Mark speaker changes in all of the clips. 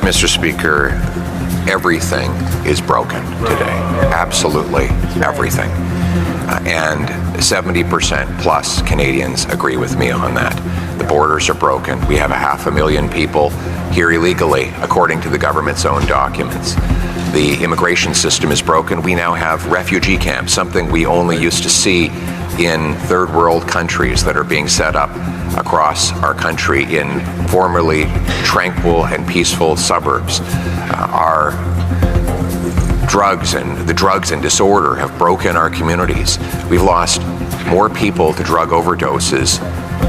Speaker 1: Mr. Speaker, everything is broken today. Absolutely everything. And 70% plus Canadians agree with me on that. The borders are broken. We have 500,000 people here illegally, according to the government's own documents. The immigration system is broken. We now have refugee camps, something we only used to see in third world countries that are being set up across our country in formerly tranquil and peaceful suburbs. Our drugs and disorder have broken our communities. We've lost more people to drug overdoses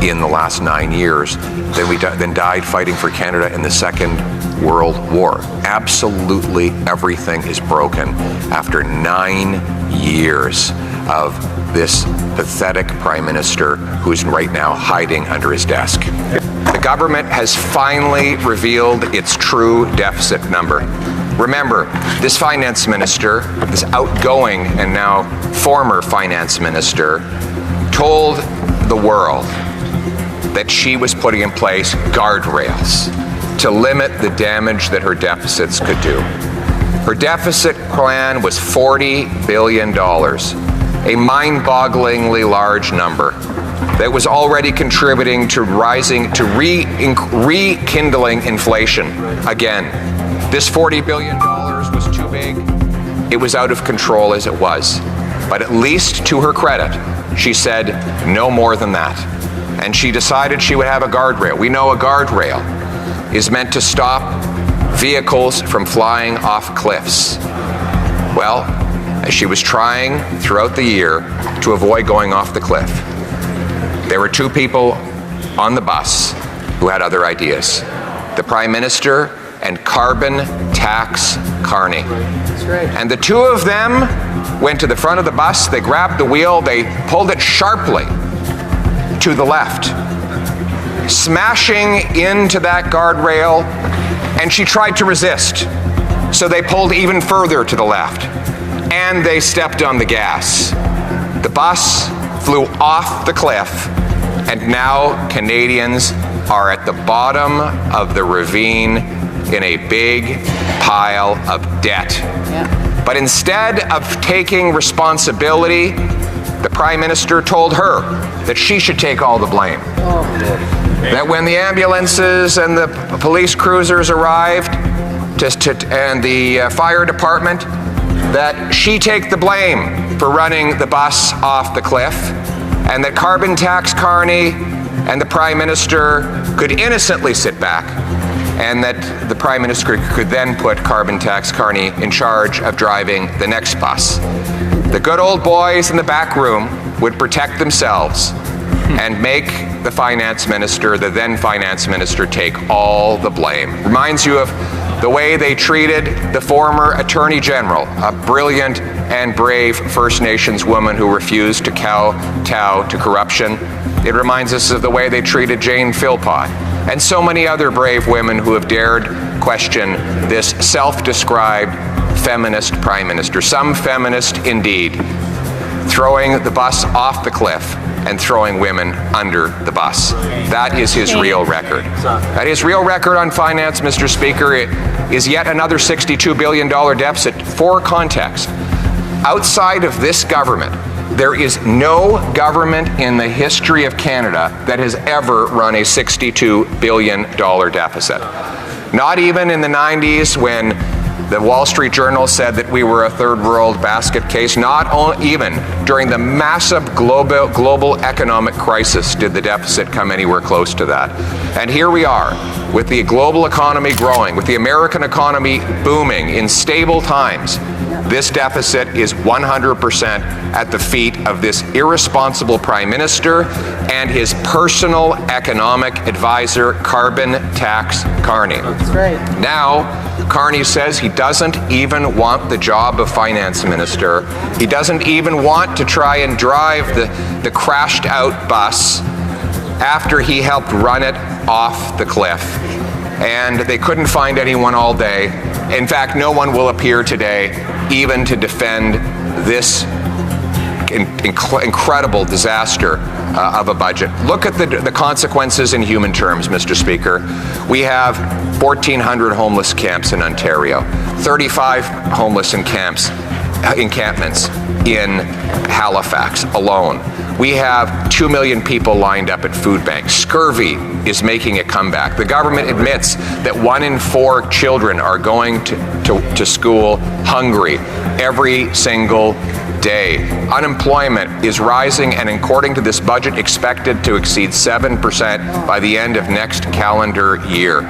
Speaker 1: in the last 9 years than died fighting for Canada in the Second World War. Absolutely everything is broken after 9 years of this pathetic Prime Minister who's right now hiding under his desk. The government has finally revealed its true deficit number. Remember, this finance minister, this outgoing and now former finance minister, told the world that she was putting in place guardrails to limit the damage that her deficits could do. Her deficit plan was $40 billion, a mind-bogglingly large number that was already contributing to rekindling inflation again. This $40 billion was too big. It was out of control as it was. But at least to her credit, she said no more than that. And she decided she would have a guardrail. We know a guardrail is meant to stop vehicles from flying off cliffs. Well, as she was trying throughout the year to avoid going off the cliff, there were two people on the bus who had other ideas. The Prime Minister and carbon tax Carney. That's right. And the two of them went to the front of the bus, they grabbed the wheel, they pulled it sharply to the left, smashing into that guardrail, and she tried to resist. So they pulled even further to the left, and they stepped on the gas. The bus flew off the cliff, and now Canadians are at the bottom of the ravine in a big pile of debt. Yeah. But instead of taking responsibility, the Prime Minister told her that she should take all the blame. Oh. That when the ambulances and the police cruisers arrived and the fire department, that she take the blame for running the bus off the cliff, and that carbon tax Carney and the Prime Minister could innocently sit back, and that the Prime Minister could then put carbon tax Carney in charge of driving the next bus. The good old boys in the back room would protect themselves and make the finance minister, the then finance minister, take all the blame. Reminds you of the way they treated the former Attorney General, a brilliant and brave First Nations woman who refused to kowtow to corruption. It reminds us of the way they treated Jane Philpott and so many other brave women who have dared question this self-described feminist Prime Minister, some feminist indeed, throwing the bus off the cliff and throwing women under the bus. That is his real record. That his real record on finance, Mr. Speaker, is yet another $62 billion deficit. For context, outside of this government, there is no government in the history of Canada that has ever run a $62 billion deficit. Not even in the 90s when the Wall Street Journal said that we were a third world basket case. Not even during the massive global economic crisis did the deficit come anywhere close to that. And here we are, with the global economy growing, with the American economy booming in stable times. This deficit is 100% at the feet of this irresponsible Prime Minister and his personal economic advisor, carbon tax Carney. That's right. Now, Carney says he doesn't even want the job of finance minister. He doesn't even want to try and drive the crashed out bus after he helped run it off the cliff. And they couldn't find anyone all day. In fact, no one will appear today even to defend this incredible disaster of a budget. Look at the consequences in human terms, Mr. Speaker. We have 1,400 homeless camps in Ontario, 35 homeless encampments in Halifax alone. We have 2 million people lined up at food banks. Scurvy is making a comeback. The government admits that 1 in 4 children are going to school hungry every single day. Unemployment is rising, and according to this budget, expected to exceed 7% by the end of next calendar year.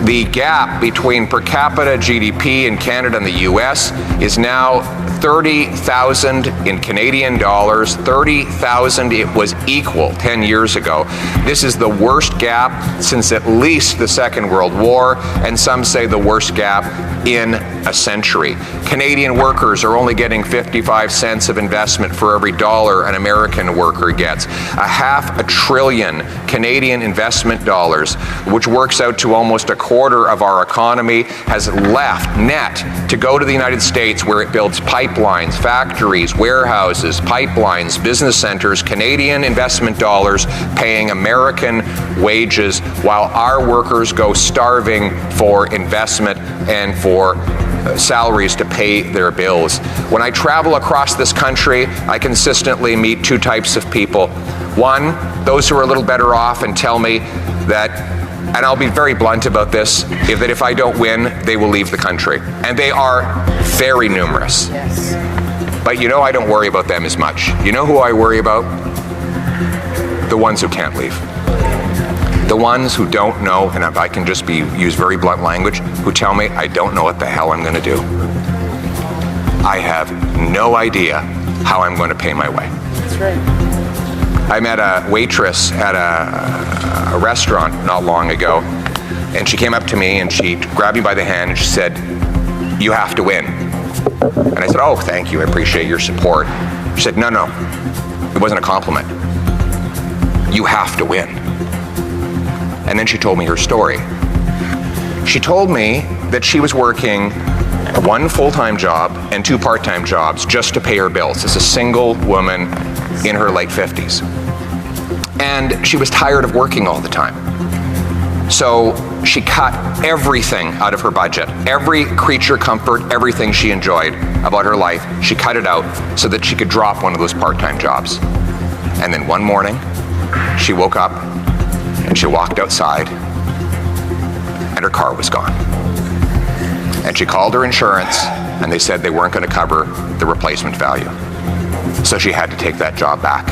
Speaker 1: The gap between per capita GDP in Canada and the US is now 30,000 in Canadian dollars, 30,000 it was equal 10 years ago. This is the worst gap since at least the Second World War, and some say the worst gap in a century. Canadian workers are only getting 55 cents of investment for every dollar an American worker gets. $500 billion Canadian investment dollars, which works out to almost a quarter of our economy, has left net to go to the United States, where it builds pipelines, factories, warehouses, pipelines, business centers, Canadian investment dollars paying American wages, while our workers go starving for investment and for salaries to pay their bills. When I travel across this country, I consistently meet 2 types of people. One, those who are a little better off and tell me that, and I'll be very blunt about this, that if I don't win, they will leave the country. And they are very numerous. Yes. But you know, I don't worry about them as much. You know who I worry about? The ones who can't leave. The ones who don't know, and if I can just use very blunt language, who tell me, I don't know what the hell I'm going to do. I have no idea how I'm going to pay my way.
Speaker 2: That's right.
Speaker 1: I met a waitress at a restaurant not long ago, and she came up to me and she grabbed me by the hand and she said, "You have to win." And I said, "Oh, thank you, I appreciate your support." She said, No, it wasn't a compliment. You have to win." And then she told me her story. She told me that she was working 1 full-time job and 2 part-time jobs just to pay her bills as a single woman in her late 50s. And she was tired of working all the time. So she cut everything out of her budget. Every creature comfort, everything she enjoyed about her life, she cut it out so that she could drop one of those part-time jobs. And then one morning, she woke up and she walked outside and her car was gone. And she called her insurance and they said they weren't going to cover the replacement value. So she had to take that job back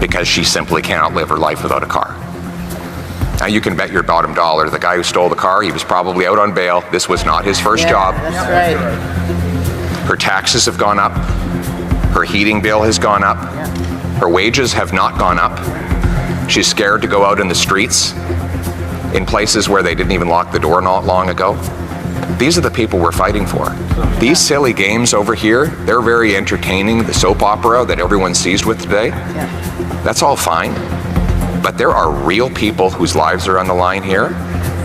Speaker 1: because she simply cannot live her life without a car. Now you can bet your bottom dollar the guy who stole the car, he was probably out on bail. This was not his first job.
Speaker 2: That's right.
Speaker 1: Her taxes have gone up. Her heating bill has gone up. Her wages have not gone up. She's scared to go out in the streets in places where they didn't even lock the door not long ago. These are the people we're fighting for. These silly games over here, they're very entertaining. The soap opera that everyone's seized with today, that's all fine. But there are real people whose lives are on the line here,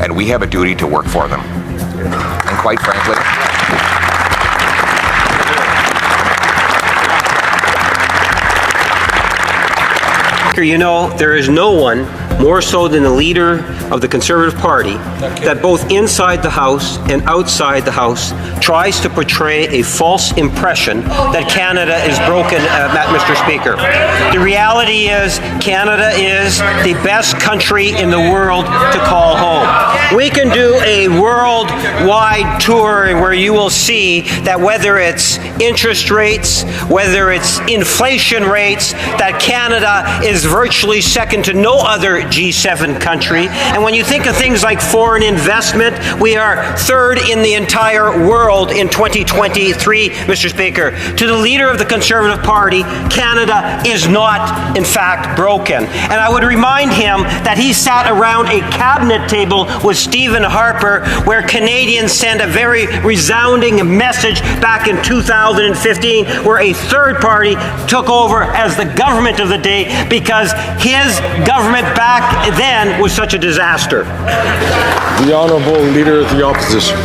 Speaker 1: and we have a duty to work for them. And quite frankly,
Speaker 3: you know, there is no one more so than the leader of the Conservative Party that both inside the House and outside the House tries to portray a false impression that Canada is broken, Mr. Speaker. The reality is Canada is the best country in the world to call home. We can do a worldwide tour where you will see that whether it's interest rates, whether it's inflation rates, that Canada is virtually second to no other G7 country. And when you think of things like foreign investment, we are third in the entire world in 2023, Mr. Speaker. To the leader of the Conservative Party, Canada is not, in fact, broken. And I would remind him that he sat around a cabinet table with Stephen Harper, where Canadians sent a very resounding message back in 2015, where a third party took over as the government of the day because his government back then was such a disaster.
Speaker 4: The Honourable Leader of the Opposition.